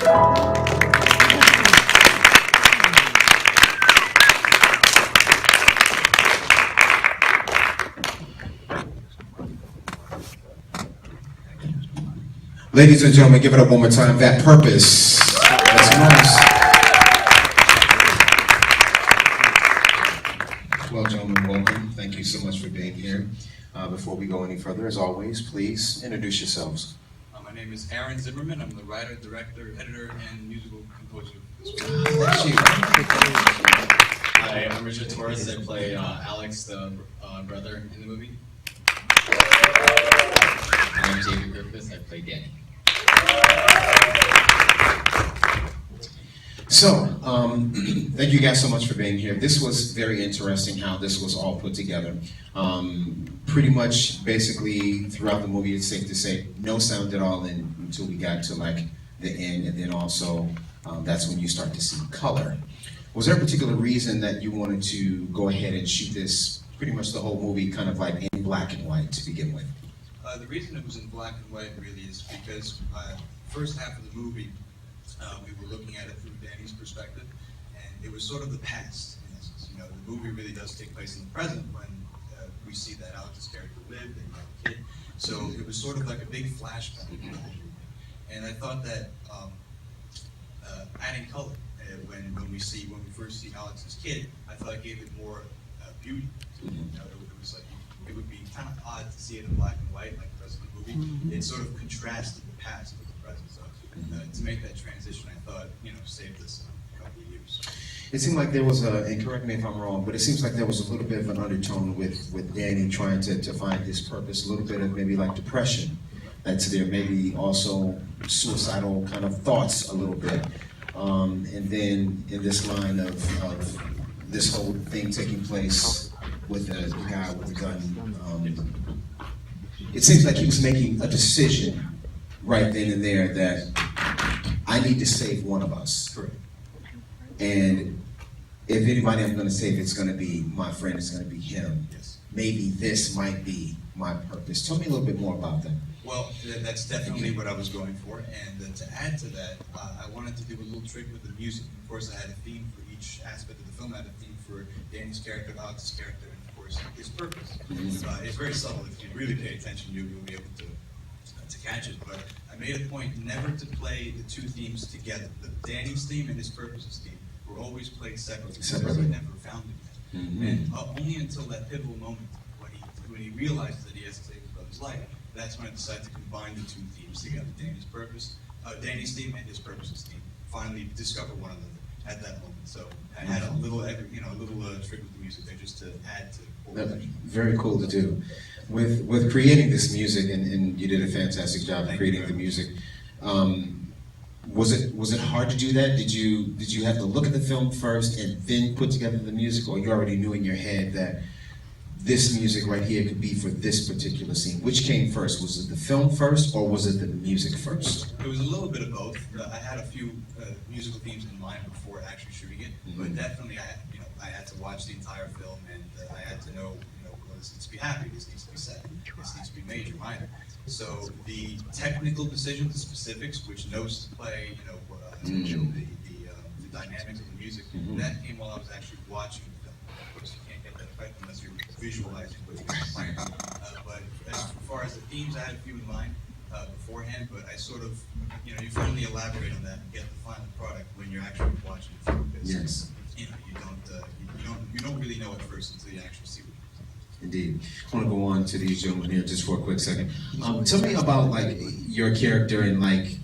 Ladies and gentlemen, give it up one more time. That purpose. That's nice. Well, gentlemen, welcome. Thank you so much for being here. Before we go any further, as always, please introduce yourselves. My name is Aaron Zimmerman. I'm the writer, director, editor, and musical composer. Hi, I'm Richard Torres. I play Alex, the brother in the movie. My name is Avery Griffith. I play Danny. So, thank you guys so much for being here. This was very interesting how this was all put together. Pretty much, basically, throughout the movie, it's safe to say, no sound at all until we got to like the end, and then also that's when you start to see color. Was there a particular reason that you wanted to go ahead and shoot this, pretty much the whole movie, kind of like in black and white to begin with? The reason it was in black and white really is because first half of the movie, we were looking at it through Danny's perspective, and it was sort of the past, in essence. You know, the movie really does take place in the present when we see that Alex's character lived and he had a kid. So it was sort of like a big flashback. And I thought that adding color when we first see Alex's kid, I thought it gave it more beauty. You know, it was like it would be kind of odd to see it in black and white like the rest of the movie. It sort of contrasted the past with the present. So to make that transition, I thought, save this a couple of years. It seemed like there was and correct me if I'm wrong, but it seems like there was a little bit of an undertone with Danny trying to find his purpose, a little bit of maybe like depression that's there, maybe also suicidal kind of thoughts a little bit. And then in this line of this whole thing taking place with the guy with the gun, it seems like he was making a decision right then and there that I need to save one of us. Correct. And if anybody I'm going to save, it's going to be my friend, it's going to be him. Yes. Maybe this might be my purpose. Tell me a little bit more about that. Well, that's definitely what I was going for, and to add to that, I wanted to do a little trick with the music. Of course, I had a theme for each aspect of the film. I had a theme for Danny's character, Alex's character, and of course, his purpose. It's very subtle. If you really pay attention, you'll be able to catch it. But I made a point never to play the two themes together. The Danny's theme and his purpose's theme were always played separately because I never found them yet. And only until that pivotal moment when he realizes that he has to save his brother's life, that's when I decided to combine the two themes together: Danny's theme and his purpose's theme. Finally, discover one another at that moment. So I had a little trick with the music there just to add to. That's very cool to do. With creating this music, and you did a fantastic job creating the music. Was it hard to do that? Did you have to look at the film first and then put together the music, or you already knew in your head that this music right here could be for this particular scene? Which came first? Was it the film first, or was it the music first? It was a little bit of both. I had a few musical themes in mind before actually shooting it, but definitely I had to watch the entire film, and I had to know, this needs to be happy, this needs to be sad, this needs to be major, minor. So the technical decisions, the specifics, which notes to play, the dynamics of the music, that came while I was actually watching the film. Of course, you can't get that effect unless you're visualizing what you're playing. But as far as the themes, I had a few in mind beforehand, but I sort of, you finally elaborate on that and get the final product when you're actually watching the film. Yes. You don't really know at first until you actually see it. Indeed. I want to go on to these gentlemen here just for a quick second. Tell me about like your character and like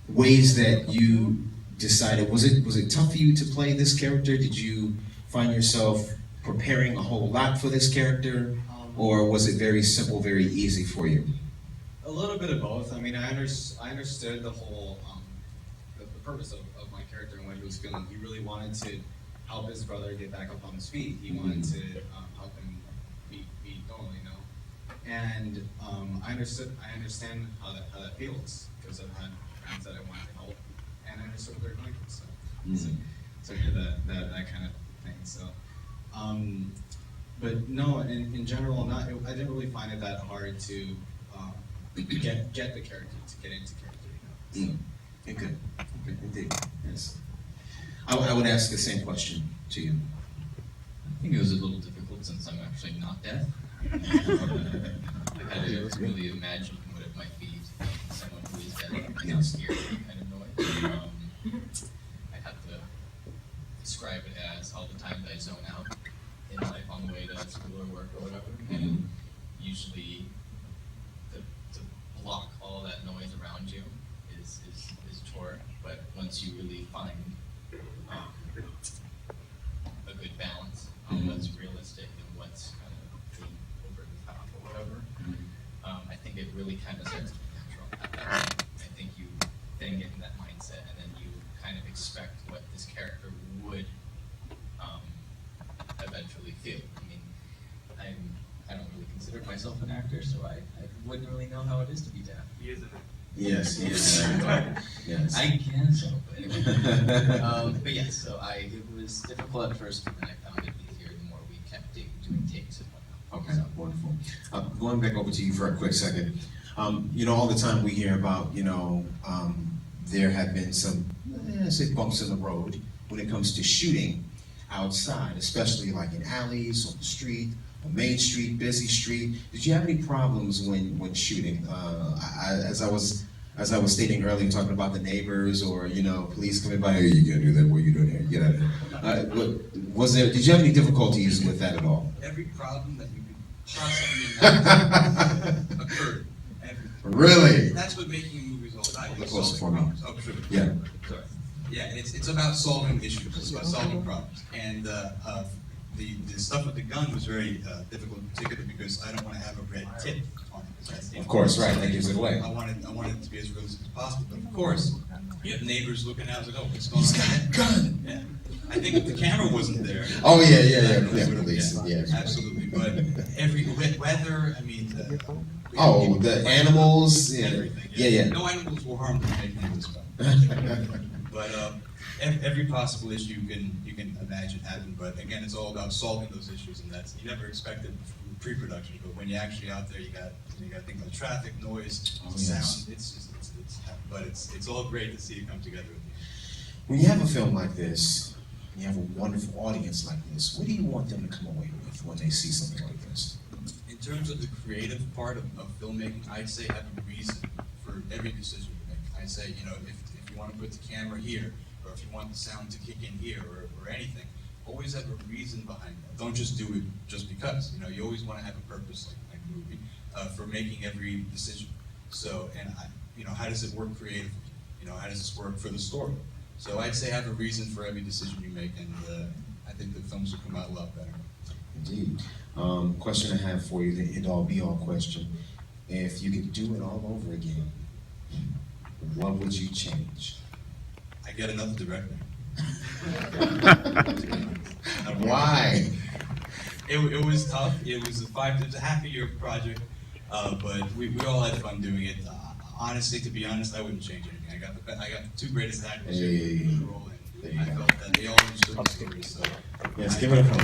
ways that you decided. Was it tough for you to play this character? Did you find yourself preparing a whole lot for this character, or was it very simple, very easy for you? A little bit of both. I mean, I understood the whole the purpose of my character and what he was feeling. He really wanted to help his brother get back up on his feet. He wanted to help him be normal, And I understand how that feels, because I've had friends that I wanted to help, and I understood what they're going through. So I hear that kind of thing. So, but no, in general, I didn't really find it that hard to get the character, to get into character. Mm. Okay, good. Okay, indeed. Yes. I would ask the same question to you. I think it was a little difficult since I'm actually not deaf. I had to really imagine what it might be to be someone who is deaf and not scared of any kind of noise. I had to describe it as all the times I zone out in life on the way to school or work or whatever. And usually to block all that noise around you is chore. But once you really find a good balance on what's realistic and what's kind of being over the top or whatever, I think it really kind of starts to be natural at that point. I think you then get in that mindset and then you kind of expect what this character would eventually feel. I mean, I don't really consider myself an actor, so I wouldn't really know how it is to be deaf. He is an actor. Yes, yes. Yes. I can, so, but anyway. But yes, so it was difficult at first, but then I found it easier the more we kept doing takes and whatnot. Okay, wonderful. Going back over to you for a quick second. All the time we hear about, there have been some, say, bumps in the road when it comes to shooting outside, especially like in alleys, on the street, on Main Street, busy street. Did you have any problems when shooting? As I was stating earlier, talking about the neighbors or police coming by, hey, you can't do that. What are you doing here? Get out of here. Did you have any difficulties with that at all? Every problem that you could possibly imagine occurred. Really? That's what making movies all about. Look closer for me. Problems. Oh, sure. Yeah. Sorry. Yeah, it's about solving issues. It's about solving problems. And the stuff with the gun was very difficult, particularly because I don't want to have a red tip on it. Of course, right. That gives it away. I wanted it to be as realistic as possible. But of course, you have neighbors looking out, like, oh, what's going on? He's got a gun. Yeah. I think if the camera wasn't there. Oh yeah, police. Yeah. Absolutely. But every weather, I mean. The animals. Yeah. Everything. Yeah. No animals were harmed in making this film. But every possible issue you can imagine happened. But again, it's all about solving those issues, and that's you never expected pre-production. But when you're actually out there, you got things like traffic, noise, sound. It's all great to see it come together with you. When you have a film like this, you have a wonderful audience like this. What do you want them to come away with when they see something like this? In terms of the creative part of filmmaking, I'd say have a reason for every decision you make. I'd say, if you want to put the camera here, or if you want the sound to kick in here, or anything, always have a reason behind that. Don't just do it just because. You always want to have a purpose, like a movie, for making every decision. So, how does it work creatively? How does this work for the story? So I'd say have a reason for every decision you make, and I think the films will come out a lot better. Indeed. Question I have for you, the end-all be-all question. If you could do it all over again, what would you change? I get another director. Why? It was tough. It was a half-a-year project, but we all had fun doing it. Honestly, to be honest, I wouldn't change anything. I got the two greatest actors in the role, and I felt that they all understood the story. So yes, give it up for them.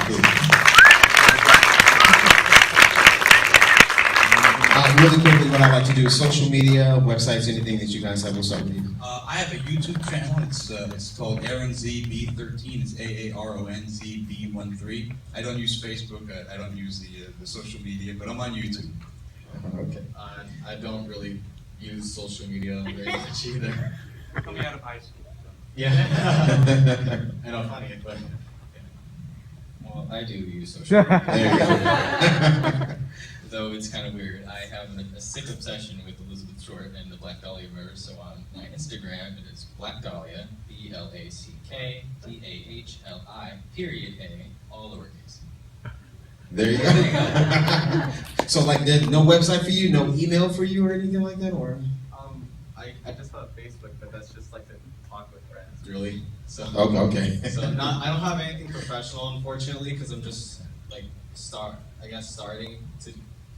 Really quickly, what I like to do is social media, websites, anything that you guys have. We'll start with you. I have a YouTube channel. It's called AaronZB13. It's AaronZB13. I don't use Facebook. I don't use the social media, but I'm on YouTube. Okay. I don't really use social media very much either. Coming out of high school. Yeah. I know, funny, but well, I do use social media. There you go. Though it's kind of weird. I have a sick obsession with Elizabeth Short and the Black Dahlia verse, so on my Instagram it is Black Dahlia, BLACKDAHLI, all lowercase. There you go. So like there's no website for you, no email for you or anything like that, or? I just have Facebook, but that's just like to talk with friends. Really? So Okay. So I don't have anything professional, unfortunately, because I'm just like starting to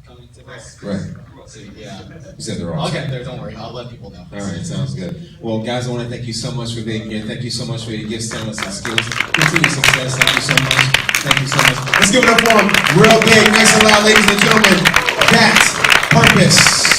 come into this. Right. So yeah. You said they're all. I'll get there. Don't worry. I'll let people know. All right, sounds good. Well, guys, I want to thank you so much for being here. Thank you so much for your gifts, talents, and skills. Continued success. Thank you so much. Thank you so much. Let's give it up for them. Real big, nice and loud, ladies and gentlemen. That's Purpose.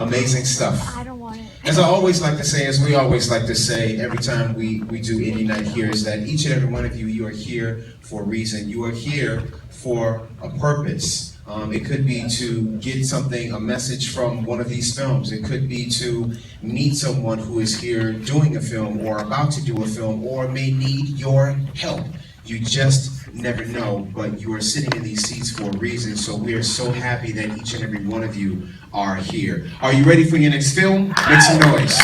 Amazing stuff. I don't want it. As I always like to say, as we always like to say every time we do Indie Night here, is that each and every one of you, you are here for a reason. You are here for a purpose. It could be to get something, a message from one of these films. It could be to meet someone who is here doing a film or about to do a film or may need your help. You just never know, but you are sitting in these seats for a reason, so we are so happy that each and every one of you are here. Are you ready for your next film? Make some noise.